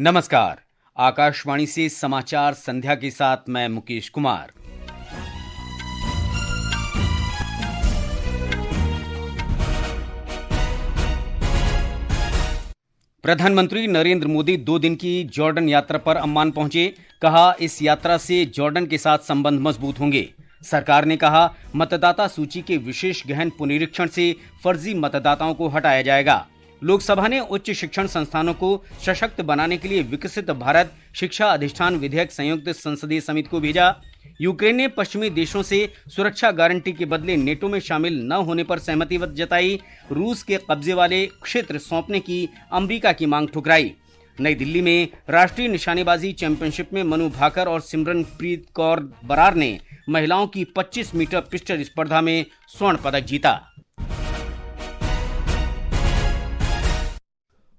नमस्कार। आकाशवाणी से समाचार संध्या के साथ मैं मुकेश कुमार। प्रधानमंत्री नरेंद्र मोदी 2 दिन की जॉर्डन यात्रा पर अम्मान पहुंचे। कहा, इस यात्रा से जॉर्डन के साथ संबंध मजबूत होंगे। सरकार ने कहा, मतदाता सूची के विशेष गहन पुनरीक्षण से फर्जी मतदाताओं को हटाया जाएगा। लोकसभा ने उच्च शिक्षण संस्थानों को सशक्त बनाने के लिए विकसित भारत शिक्षा अधिष्ठान विधेयक संयुक्त संसदीय समिति को भेजा। यूक्रेन ने पश्चिमी देशों से सुरक्षा गारंटी के बदले नेटो में शामिल न होने पर सहमति जताई। रूस के कब्जे वाले क्षेत्र सौंपने की अमेरिका की मांग ठुकराई। नई दिल्ली में राष्ट्रीय निशानेबाजी चैंपियनशिप में मनु भाकर और सिमरनप्रीत कौर बरार ने महिलाओं की 25 मीटर पिस्टल स्पर्धा में स्वर्ण पदक जीता।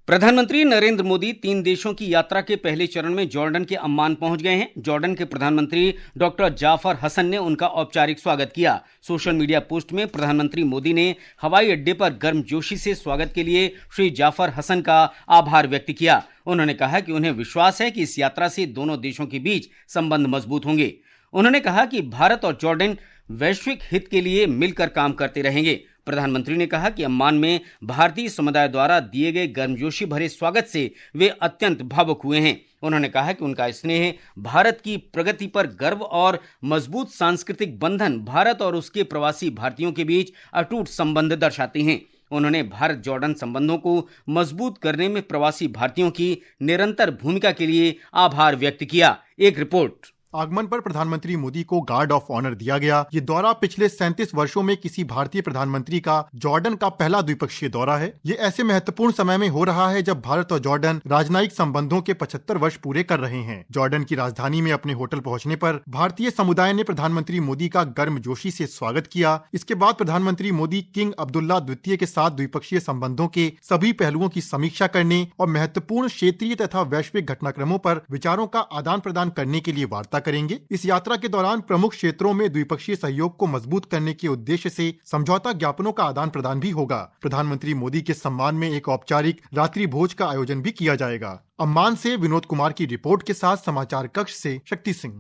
प्रधानमंत्री नरेंद्र मोदी 3 देशों की यात्रा के पहले चरण में जॉर्डन के अम्मान पहुंच गए हैं। जॉर्डन के प्रधानमंत्री डॉक्टर जाफर हसन ने उनका औपचारिक स्वागत किया। सोशल मीडिया पोस्ट में प्रधानमंत्री मोदी ने हवाई अड्डे पर गर्मजोशी से स्वागत के लिए श्री जाफर हसन का आभार व्यक्त किया। उन्होंने कहा कि उन्हें विश्वास है कि इस यात्रा से दोनों देशों के बीच संबंध मजबूत होंगे। उन्होंने कहा कि भारत और जॉर्डन वैश्विक हित के लिए मिलकर काम करते रहेंगे। प्रधानमंत्री ने कहा कि अम्मान में भारतीय समुदाय द्वारा दिए गए गर्मजोशी भरे स्वागत से वे अत्यंत भावुक हुए हैं। उन्होंने कहा कि उनका स्नेह भारत की प्रगति पर गर्व और मजबूत सांस्कृतिक बंधन भारत और उसके प्रवासी भारतीयों के बीच अटूट संबंध दर्शाते हैं। उन्होंने भारत जॉर्डन संबंधों को मजबूत करने में प्रवासी भारतीयों की निरंतर भूमिका के लिए आभार व्यक्त किया। एक रिपोर्ट। आगमन पर प्रधानमंत्री मोदी को गार्ड ऑफ ऑनर दिया गया। ये दौरा पिछले 37 वर्षों में किसी भारतीय प्रधानमंत्री का जॉर्डन का पहला द्विपक्षीय दौरा है। ये ऐसे महत्वपूर्ण समय में हो रहा है जब भारत और जॉर्डन राजनयिक संबंधों के 75 वर्ष पूरे कर रहे हैं। जॉर्डन की राजधानी में अपने होटल पहुंचने पर भारतीय समुदाय ने प्रधानमंत्री मोदी का गर्मजोशी से स्वागत किया। इसके बाद प्रधानमंत्री मोदी किंग अब्दुल्ला द्वितीय के साथ द्विपक्षीय संबंधों के सभी पहलुओं की समीक्षा करने और महत्वपूर्ण क्षेत्रीय तथा वैश्विक घटनाक्रमों पर विचारों का आदान प्रदान करने के लिए वार्ता करेंगे। इस यात्रा के दौरान प्रमुख क्षेत्रों में द्विपक्षीय सहयोग को मजबूत करने के उद्देश्य से समझौता ज्ञापनों का आदान प्रदान भी होगा। प्रधानमंत्री मोदी के सम्मान में एक औपचारिक रात्रि भोज का आयोजन भी किया जाएगा। अम्मान से विनोद कुमार की रिपोर्ट के साथ समाचार कक्ष से शक्ति सिंह।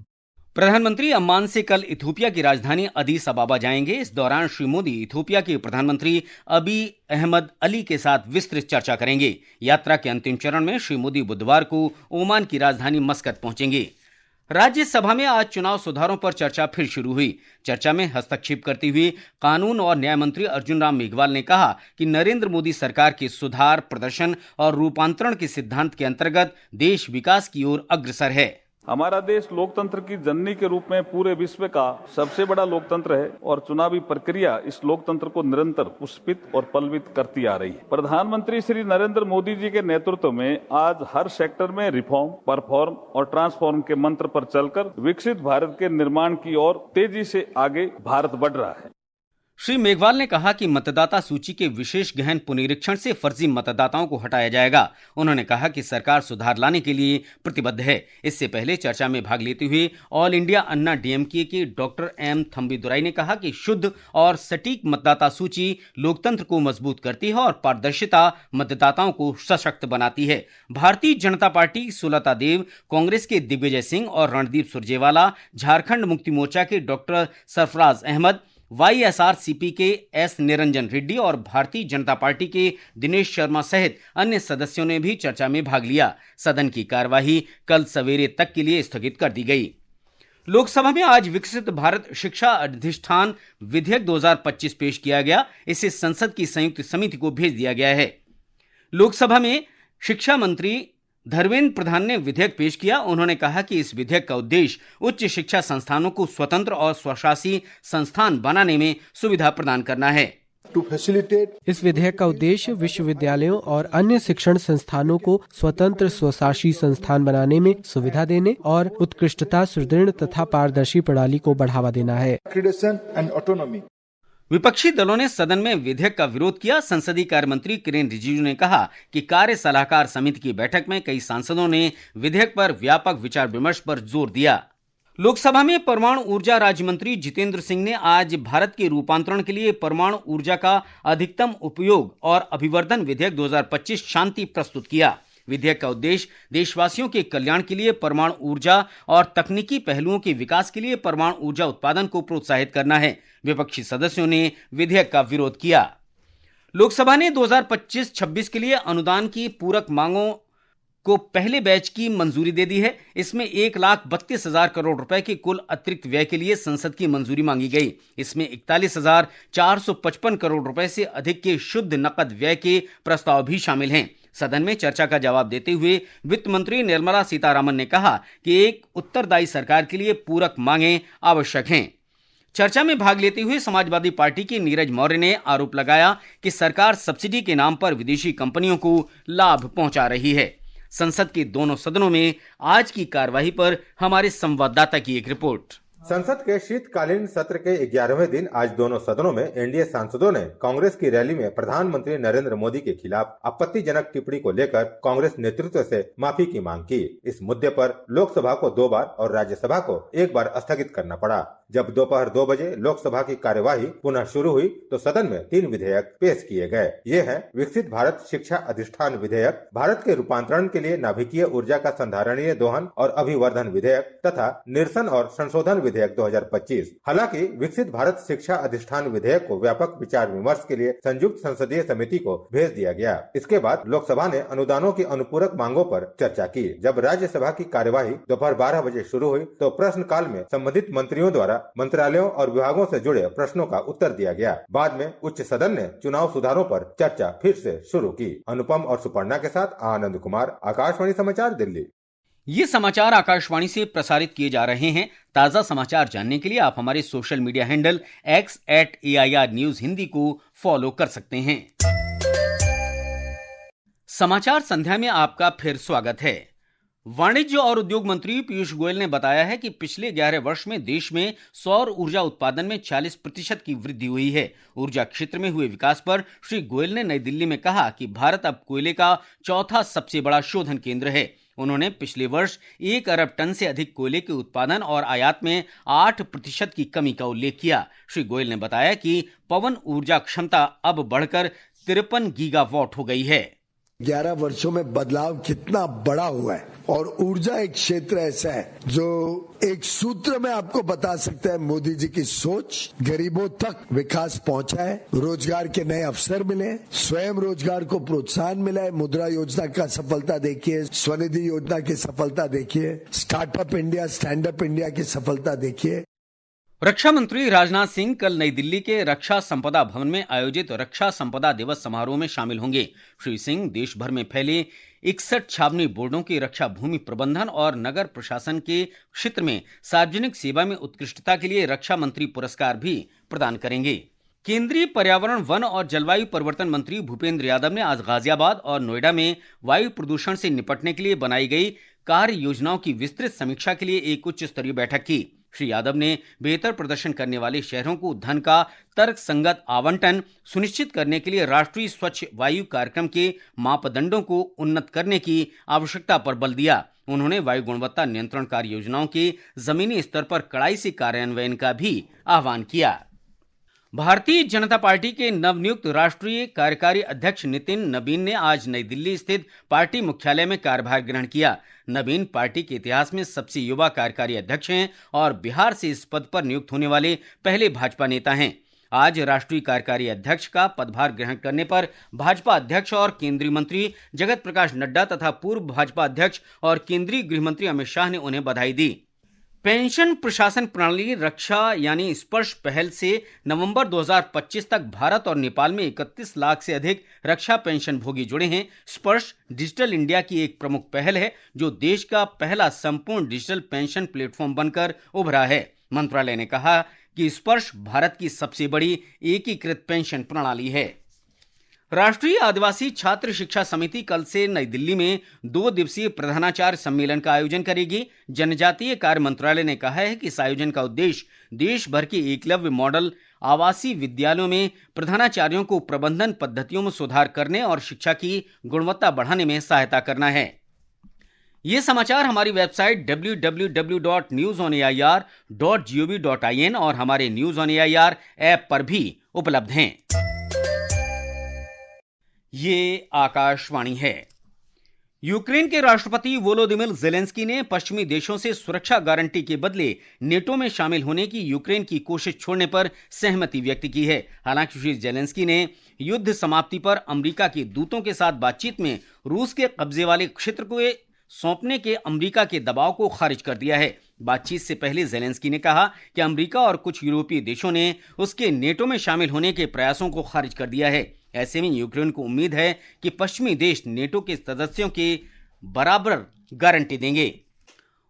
प्रधानमंत्री अम्मान से कल इथियोपिया की राजधानी अदीस अबाबा जाएंगे। इस दौरान श्री मोदी इथियोपिया के प्रधानमंत्री अबी अहमद अली के साथ विस्तृत चर्चा करेंगे। यात्रा के अंतिम चरण में श्री मोदी बुधवार को ओमान की राजधानी मस्कत पहुंचेंगे। राज्यसभा में आज चुनाव सुधारों पर चर्चा फिर शुरू हुई। चर्चा में हस्तक्षेप करते हुए कानून और न्याय मंत्री अर्जुन राम मेघवाल ने कहा कि नरेंद्र मोदी सरकार के सुधार, प्रदर्शन और रूपांतरण के सिद्धांत के अंतर्गत देश विकास की ओर अग्रसर है। हमारा देश लोकतंत्र की जननी के रूप में पूरे विश्व का सबसे बड़ा लोकतंत्र है और चुनावी प्रक्रिया इस लोकतंत्र को निरंतर पुष्पित और पल्लवित करती आ रही है। प्रधानमंत्री श्री नरेंद्र मोदी जी के नेतृत्व में आज हर सेक्टर में रिफॉर्म, परफॉर्म और ट्रांसफॉर्म के मंत्र पर चलकर विकसित भारत के निर्माण की ओर तेजी से आगे भारत बढ़ रहा है। श्री मेघवाल ने कहा कि मतदाता सूची के विशेष गहन पुनरीक्षण से फर्जी मतदाताओं को हटाया जाएगा। उन्होंने कहा कि सरकार सुधार लाने के लिए प्रतिबद्ध है। इससे पहले चर्चा में भाग लेते हुए ऑल इंडिया अन्ना डीएमके के डॉक्टर एम थम्बीदुराई ने कहा कि शुद्ध और सटीक मतदाता सूची लोकतंत्र को मजबूत करती है और पारदर्शिता मतदाताओं को सशक्त बनाती है। भारतीय जनता पार्टी सुलता देव, कांग्रेस के दिग्विजय सिंह और रणदीप सुरजेवाला, झारखंड मुक्ति मोर्चा के डॉक्टर सरफराज अहमद, वाईएसआरसीपी के एस निरंजन रेड्डी और भारतीय जनता पार्टी के दिनेश शर्मा सहित अन्य सदस्यों ने भी चर्चा में भाग लिया। सदन की कार्यवाही कल सवेरे तक के लिए स्थगित कर दी गई। लोकसभा में आज विकसित भारत शिक्षा अधिष्ठान विधेयक 2025 पेश किया गया। इसे संसद की संयुक्त समिति को भेज दिया गया है। लोकसभा में शिक्षा मंत्री धर्मेंद्र प्रधान ने विधेयक पेश किया। उन्होंने कहा कि इस विधेयक का उद्देश्य उच्च शिक्षा संस्थानों को स्वतंत्र और स्वशासी संस्थान बनाने में सुविधा प्रदान करना है। इस विधेयक का उद्देश्य विश्वविद्यालयों और अन्य शिक्षण संस्थानों को स्वतंत्र स्वशासी संस्थान बनाने में सुविधा देने और उत्कृष्टता, सुदृढ़ तथा पारदर्शी प्रणाली को बढ़ावा देना है। विपक्षी दलों ने सदन में विधेयक का विरोध किया। संसदीय कार्य मंत्री किरेन रिजिजू ने कहा कि कार्य सलाहकार समिति की बैठक में कई सांसदों ने विधेयक पर व्यापक विचार विमर्श पर जोर दिया। लोकसभा में परमाणु ऊर्जा राज्य मंत्री जितेंद्र सिंह ने आज भारत के रूपांतरण के लिए परमाणु ऊर्जा का अधिकतम उपयोग और अभिवर्धन विधेयक 2025 शांति प्रस्तुत किया। विधेयक का उद्देश्य देशवासियों के कल्याण के लिए परमाणु ऊर्जा और तकनीकी पहलुओं के विकास के लिए परमाणु ऊर्जा उत्पादन को प्रोत्साहित करना है। विपक्षी सदस्यों ने विधेयक का विरोध किया। लोकसभा ने 2025-26 के लिए अनुदान की पूरक मांगों को पहले बैच की मंजूरी दे दी है। इसमें 1,32,000 करोड़ रुपए के कुल अतिरिक्त व्यय के लिए संसद की मंजूरी मांगी गई। इसमें 41,455 करोड़ रुपए से अधिक के शुद्ध नकद व्यय के प्रस्ताव भी शामिल हैं। सदन में चर्चा का जवाब देते हुए वित्त मंत्री निर्मला सीतारामन ने कहा कि एक उत्तरदायी सरकार के लिए पूरक मांगें आवश्यक हैं। चर्चा में भाग लेते हुए समाजवादी पार्टी के नीरज मौर्य ने आरोप लगाया कि सरकार सब्सिडी के नाम पर विदेशी कंपनियों को लाभ पहुंचा रही है। संसद के दोनों सदनों में आज की कार्यवाही पर हमारे संवाददाता की एक रिपोर्ट। संसद के शीतकालीन सत्र के 11वें दिन आज दोनों सदनों में एनडीए सांसदों ने कांग्रेस की रैली में प्रधानमंत्री नरेंद्र मोदी के खिलाफ आपत्तिजनक टिप्पणी को लेकर कांग्रेस नेतृत्व से माफी की मांग की। इस मुद्दे पर लोकसभा को 2 बार और राज्यसभा को 1 बार स्थगित करना पड़ा। जब दोपहर 2 बजे लोकसभा की कार्यवाही पुनः शुरू हुई तो सदन में 3 विधेयक पेश किए गए। ये है विकसित भारत शिक्षा अधिष्ठान विधेयक, भारत के रूपांतरण के लिए नाभिकीय ऊर्जा का संधारणीय दोहन और अभिवर्धन विधेयक तथा निरसन और संशोधन विधेयक 2025। हालांकि विकसित भारत शिक्षा अधिष्ठान विधेयक को व्यापक विचार विमर्श के लिए संयुक्त संसदीय समिति को भेज दिया गया। इसके बाद लोकसभा ने अनुदानों की अनुपूरक मांगों पर चर्चा की। जब राज्यसभा की कार्यवाही दोपहर 12 बजे शुरू हुई तो प्रश्नकाल में संबंधित मंत्रियों द्वारा मंत्रालयों और विभागों से जुड़े प्रश्नों का उत्तर दिया गया। बाद में उच्च सदन ने चुनाव सुधारों पर चर्चा फिर से शुरू की। अनुपम और सुपर्णा के साथ आनंद कुमार, आकाशवाणी समाचार, दिल्ली। ये समाचार आकाशवाणी से प्रसारित किए जा रहे हैं। ताजा समाचार जानने के लिए आप हमारे social media handle x@AIR News Hindi को फॉलो कर सकते हैं। समाचार संध्या में आपका फिर स्वागत है। वाणिज्य और उद्योग मंत्री पीयूष गोयल ने बताया है कि पिछले 11 वर्ष में देश में सौर ऊर्जा उत्पादन में 40% की वृद्धि हुई है। ऊर्जा क्षेत्र में हुए विकास पर श्री गोयल ने नई दिल्ली में कहा कि भारत अब कोयले का चौथा सबसे बड़ा शोधन केंद्र है। उन्होंने पिछले वर्ष 1 अरब टन से अधिक कोयले के उत्पादन और आयात में 8% की कमी का उल्लेख किया। श्री गोयल ने बताया कि पवन ऊर्जा क्षमता अब बढ़कर 53 गीगावाट हो गई है। 11 वर्षों में बदलाव कितना बड़ा हुआ है और ऊर्जा एक क्षेत्र ऐसा है जो एक सूत्र में आपको बता सकता है मोदी जी की सोच, गरीबों तक विकास पहुंचा है, रोजगार के नए अवसर मिले, स्वयं रोजगार को प्रोत्साहन मिला है। मुद्रा योजना का सफलता देखिए, स्वनिधि योजना की सफलता देखिए, startup India, stand up India की सफलता देखिए। रक्षा मंत्री राजनाथ सिंह कल नई दिल्ली के रक्षा संपदा भवन में आयोजित रक्षा संपदा दिवस समारोह में शामिल होंगे। श्री सिंह देश भर में फैले 61 छावनी बोर्डों के रक्षा भूमि प्रबंधन और नगर प्रशासन के क्षेत्र में सार्वजनिक सेवा में उत्कृष्टता के लिए रक्षा मंत्री पुरस्कार भी प्रदान करेंगे। केंद्रीय पर्यावरण, वन और जलवायु परिवर्तन मंत्री भूपेंद्र यादव ने आज गाजियाबाद और नोएडा में वायु प्रदूषण से निपटने के लिए बनाई गई कार्य योजनाओं की विस्तृत समीक्षा के लिए एक उच्च स्तरीय बैठक की। श्री यादव ने बेहतर प्रदर्शन करने वाले शहरों को धन का तर्कसंगत आवंटन सुनिश्चित करने के लिए राष्ट्रीय स्वच्छ वायु कार्यक्रम के मापदंडों को उन्नत करने की आवश्यकता पर बल दिया। उन्होंने वायु गुणवत्ता नियंत्रण कार्य योजनाओं के जमीनी स्तर पर कड़ाई से कार्यान्वयन का भी आह्वान किया। भारतीय जनता पार्टी के नवनियुक्त राष्ट्रीय कार्यकारी अध्यक्ष नितिन नबीन ने आज नई दिल्ली स्थित पार्टी मुख्यालय में कार्यभार ग्रहण किया। नबीन पार्टी के इतिहास में सबसे युवा कार्यकारी अध्यक्ष हैं और बिहार से इस पद पर नियुक्त होने वाले पहले भाजपा नेता हैं। आज राष्ट्रीय कार्यकारी अध्यक्ष का पदभार ग्रहण करने पर भाजपा अध्यक्ष और केंद्रीय मंत्री जगत प्रकाश नड्डा तथा पूर्व भाजपा अध्यक्ष और केंद्रीय गृह मंत्री अमित शाह ने उन्हें बधाई दी। पेंशन प्रशासन प्रणाली रक्षा यानी स्पर्श पहल से नवंबर 2025 तक भारत और नेपाल में 31 लाख से अधिक रक्षा पेंशन भोगी जुड़े हैं। स्पर्श डिजिटल इंडिया की एक प्रमुख पहल है जो देश का पहला संपूर्ण डिजिटल पेंशन प्लेटफॉर्म बनकर उभरा है। मंत्रालय ने कहा कि स्पर्श भारत की सबसे बड़ी एकीकृत पेंशन प्रणाली है। राष्ट्रीय आदिवासी छात्र शिक्षा समिति कल से नई दिल्ली में 2 दिवसीय प्रधानाचार्य सम्मेलन का आयोजन करेगी। जनजातीय कार्य मंत्रालय ने कहा है कि इस आयोजन का उद्देश्य देश भर के एकलव्य मॉडल आवासीय विद्यालयों में प्रधानाचार्यों को प्रबंधन पद्धतियों में सुधार करने और शिक्षा की गुणवत्ता बढ़ाने में सहायता करना है। ये समाचार हमारी वेबसाइट www.newsonair.gov.in और हमारे न्यूज ऑन एआईआर ऐप पर भी उपलब्ध हैं। ये आकाशवाणी है। यूक्रेन के राष्ट्रपति वोलोदिमिर जेलेंस्की ने पश्चिमी देशों से सुरक्षा गारंटी के बदले नेटो में शामिल होने की यूक्रेन की कोशिश छोड़ने पर सहमति व्यक्त की है। हालांकि श्री जेलेंस्की ने युद्ध समाप्ति पर अमेरिका के दूतों के साथ बातचीत में रूस के कब्जे वाले क्षेत्र को सौंपने के अमेरिका के दबाव को खारिज कर दिया है। बातचीत से पहले जेलेंस्की ने कहा कि अमेरिका और कुछ यूरोपीय देशों ने उसके नेटो में शामिल होने के प्रयासों को खारिज कर दिया है। ऐसे में यूक्रेन को उम्मीद है कि पश्चिमी देश नेटो के सदस्यों के बराबर गारंटी देंगे।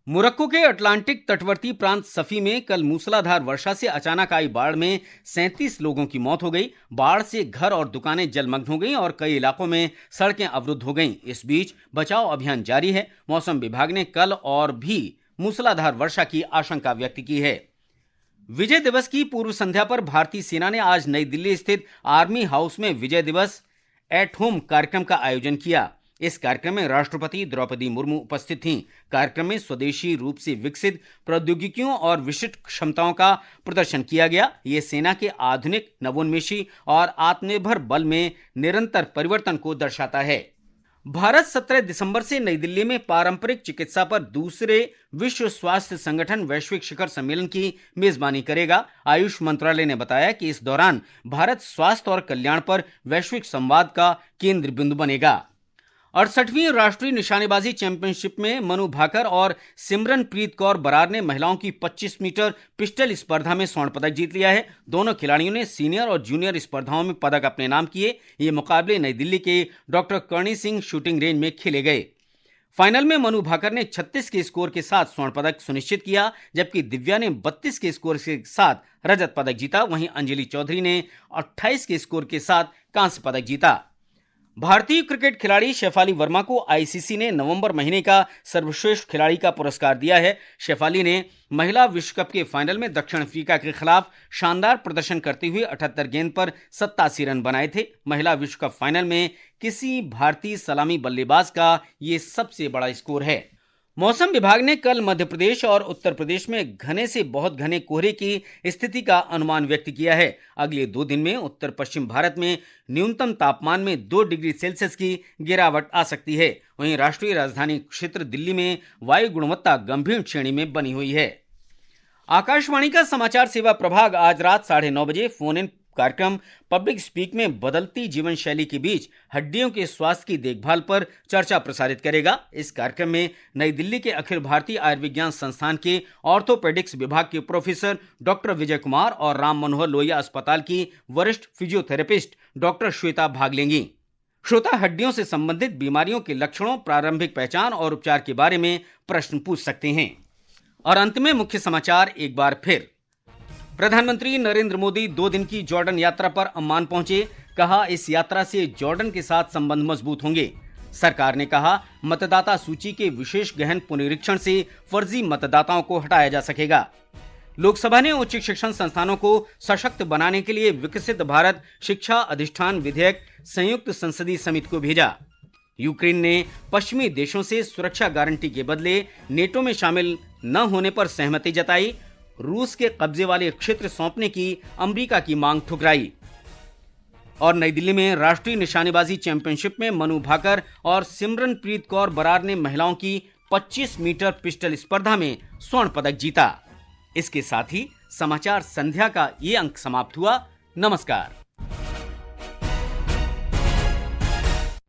मोरक्को के अटलांटिक तटवर्ती प्रांत सफी में कल मूसलाधार वर्षा से अचानक आई बाढ़ में 37 लोगों की मौत हो गई। बाढ़ से घर और दुकानें जलमग्न हो गईं और कई इलाकों में सड़कें अवरुद्ध हो गईं। इस बीच बचाव अभियान जारी है। मौसम विभाग ने कल और भी मूसलाधार वर्षा की आशंका व्यक्त की है। विजय दिवस की पूर्व संध्या पर भारतीय सेना ने आज नई दिल्ली स्थित आर्मी हाउस में विजय दिवस एट होम कार्यक्रम का आयोजन किया। इस कार्यक्रम में राष्ट्रपति द्रौपदी मुर्मू उपस्थित थीं। कार्यक्रम में स्वदेशी रूप से विकसित प्रौद्योगिकियों और विशिष्ट क्षमताओं का प्रदर्शन किया गया। ये सेना के आधुनिक, नवोन्मेषी और आत्मनिर्भर बल में निरंतर परिवर्तन को दर्शाता है। भारत 17 दिसंबर से नई दिल्ली में पारंपरिक चिकित्सा पर दूसरे विश्व स्वास्थ्य संगठन वैश्विक शिखर सम्मेलन की मेजबानी करेगा। आयुष मंत्रालय ने बताया कि इस दौरान भारत स्वास्थ्य और कल्याण पर वैश्विक संवाद का केंद्र बिंदु बनेगा। 68वीं राष्ट्रीय निशानेबाजी चैंपियनशिप में मनु भाकर और सिमरनप्रीत कौर बरार ने महिलाओं की 25 मीटर पिस्टल स्पर्धा में स्वर्ण पदक जीत लिया है। दोनों खिलाड़ियों ने सीनियर और जूनियर स्पर्धाओं में पदक अपने नाम किए। ये मुकाबले नई दिल्ली के doctor Karni Singh shooting range में खेले गए। फाइनल में मनु भाकर ने 36 के स्कोर के साथ स्वर्ण पदक सुनिश्चित किया, जबकि दिव्या ने 32 के स्कोर के साथ रजत पदक जीता। वहीं अंजलि चौधरी ने 28 के स्कोर के साथ कांस्य पदक जीता। भारतीय क्रिकेट खिलाड़ी शेफाली वर्मा को आईसीसी ने नवंबर महीने का सर्वश्रेष्ठ खिलाड़ी का पुरस्कार दिया है। शेफाली ने महिला विश्व कप के फाइनल में दक्षिण अफ्रीका के खिलाफ शानदार प्रदर्शन करते हुए 78 गेंद पर 87 रन बनाए थे। महिला विश्व कप फाइनल में किसी भारतीय सलामी बल्लेबाज का ये सबसे बड़ा स्कोर है। मौसम विभाग ने कल मध्य प्रदेश और उत्तर प्रदेश में घने से बहुत घने कोहरे की स्थिति का अनुमान व्यक्त किया है। अगले 2 दिन में उत्तर पश्चिम भारत में न्यूनतम तापमान में 2 डिग्री सेल्सियस की गिरावट आ सकती है। वहीं राष्ट्रीय राजधानी क्षेत्र दिल्ली में वायु गुणवत्ता गंभीर श्रेणी में बनी हुई है। आकाशवाणी का समाचार सेवा प्रभाग आज रात 9:30 बजे फोन इन कार्यक्रम पब्लिक स्पीक में बदलती जीवन शैली के बीच हड्डियों के स्वास्थ्य की देखभाल पर चर्चा प्रसारित करेगा। इस कार्यक्रम में नई दिल्ली के अखिल भारतीय आयुर्विज्ञान संस्थान के ऑर्थोपेडिक्स विभाग के प्रोफेसर डॉक्टर विजय कुमार और राम मनोहर लोहिया अस्पताल की वरिष्ठ फिजियोथेरेपिस्ट डॉक्टर श्वेता भाग लेंगी। श्रोता हड्डियों से संबंधित बीमारियों के लक्षणों, प्रारंभिक पहचान और उपचार के बारे में प्रश्न पूछ सकते हैं। और अंत में मुख्य समाचार एक बार फिर। प्रधानमंत्री नरेंद्र मोदी 2 दिन की जॉर्डन यात्रा पर अम्मान पहुंचे। कहा, इस यात्रा से जॉर्डन के साथ संबंध मजबूत होंगे। सरकार ने कहा, मतदाता सूची के विशेष गहन पुनरीक्षण से फर्जी मतदाताओं को हटाया जा सकेगा। लोकसभा ने उच्च शिक्षण संस्थानों को सशक्त बनाने के लिए विकसित भारत शिक्षा अधिष्ठान विधेयक संयुक्त संसदीय समिति को भेजा। यूक्रेन ने पश्चिमी देशों से सुरक्षा गारंटी के बदले नेटो में शामिल न होने पर सहमति जताई। रूस के कब्जे वाले क्षेत्र सौंपने की अमेरिका की मांग ठुकराई। और नई दिल्ली में राष्ट्रीय निशानेबाजी चैंपियनशिप में मनु भाकर और सिमरनप्रीत कौर बरार ने महिलाओं की 25 मीटर पिस्टल स्पर्धा में स्वर्ण पदक जीता। इसके साथ ही समाचार संध्या का ये अंक समाप्त हुआ। नमस्कार।